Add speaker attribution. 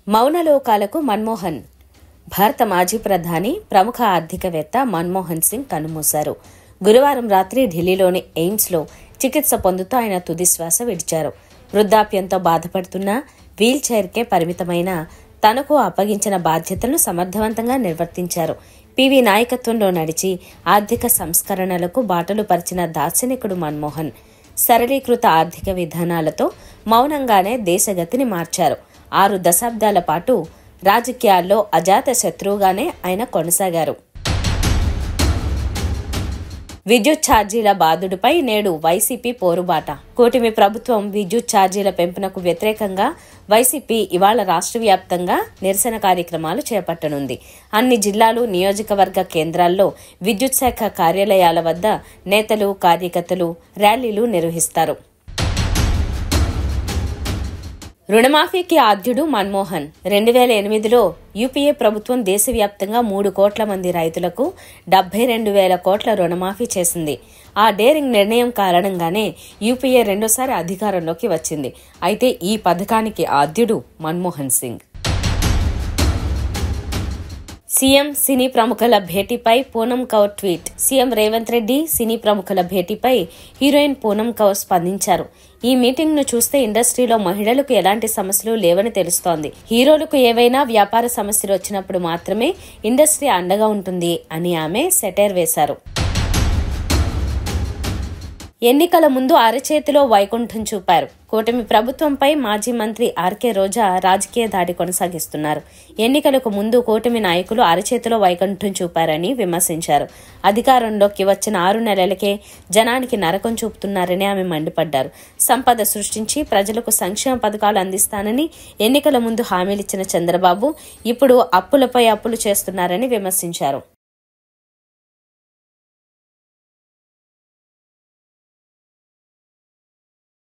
Speaker 1: మౌనలోకాలకు మన్మోహన్. భారత మాజీ ప్రధాని, ప్రముఖ ఆర్థికవేత్త మన్మోహన్ సింగ్ కన్నుమూశారు. గురువారం రాత్రి ఢిల్లీలోని ఎయిమ్స్లో చికిత్స పొందుతూ ఆయన తుదిశ్వాస విడిచారు. వృద్ధాప్యంతో బాధపడుతున్న, వీల్ చైర్కే పరిమితమైన తనకు అప్పగించిన బాధ్యతలను సమర్థవంతంగా నిర్వర్తించారు. పివి నాయకత్వంలో నడిచి ఆర్థిక సంస్కరణలకు బాటలు పరిచిన దార్శనికుడు మన్మోహన్. సరళీకృత ఆర్థిక విధానాలతో మౌనంగానే దేశగతిని మార్చారు. 6 దశాబ్దాల పాటు రాజకీయాల్లో అజాత శత్రువుగానే ఆయన కొనసాగారు. విద్యుత్ ఛార్జీల బాదుడుపై నేడు వైసీపీ పోరుబాట. కూటమి ప్రభుత్వం విద్యుత్ ఛార్జీల పెంపునకు వ్యతిరేకంగా వైసీపీ ఇవాళ రాష్ట్ర వ్యాప్తంగా నిరసన కార్యక్రమాలు చేపట్టనుంది. అన్ని జిల్లాలు, నియోజకవర్గ కేంద్రాల్లో విద్యుత్ శాఖ కార్యాలయాల వద్ద నేతలు, కార్యకర్తలు ర్యాలీలు నిర్వహిస్తారు. రుణమాఫీకి ఆద్యుడు మన్మోహన్. 2008లో యూపీఏ ప్రభుత్వం దేశవ్యాప్తంగా 3 కోట్ల మంది రైతులకు 72,000 కోట్ల రుణమాఫీ చేసింది. ఆ డేరింగ్ నిర్ణయం కారణంగానే యూపీఏ రెండోసారి అధికారంలోకి వచ్చింది. అయితే ఈ పథకానికి ఆద్యుడు మన్మోహన్ సింగ్. సీఎం, సినీ ప్రముఖుల భేటీపై పూనం కౌర్ ట్వీట్. సీఎం రేవంత్ రెడ్డి, సినీ ప్రముఖుల భేటీపై హీరోయిన్ పూనం కౌర్ స్పందించారు. ఈ మీటింగ్ ను చూస్తే ఇండస్ట్రీలో మహిళలకు ఎలాంటి సమస్యలు లేవని తెలుస్తోంది. హీరోలకు ఏవైనా వ్యాపార సమస్యలు వచ్చినప్పుడు మాత్రమే ఇండస్ట్రీ అండగా ఉంటుంది అని ఆమె సెటైర్ వేశారు. ఎన్నికల ముందు అరచేతిలో వైకుంఠం చూపారు. కూటమి ప్రభుత్వంపై మాజీ మంత్రి ఆర్కే రోజా రాజకీయ దాడి కొనసాగిస్తున్నారు. ఎన్నికలకు ముందు కూటమి నాయకులు అరచేతిలో వైకుంఠం చూపారని విమర్శించారు. అధికారంలోకి వచ్చిన 6 నెలలకే జనానికి నరకం చూపుతున్నారని ఆమె మండిపడ్డారు. సంపద సృష్టించి ప్రజలకు సంక్షేమ పథకాలు అందిస్తానని ఎన్నికల ముందు హామీలిచ్చిన చంద్రబాబు ఇప్పుడు అప్పులపై అప్పులు చేస్తున్నారని విమర్శించారు.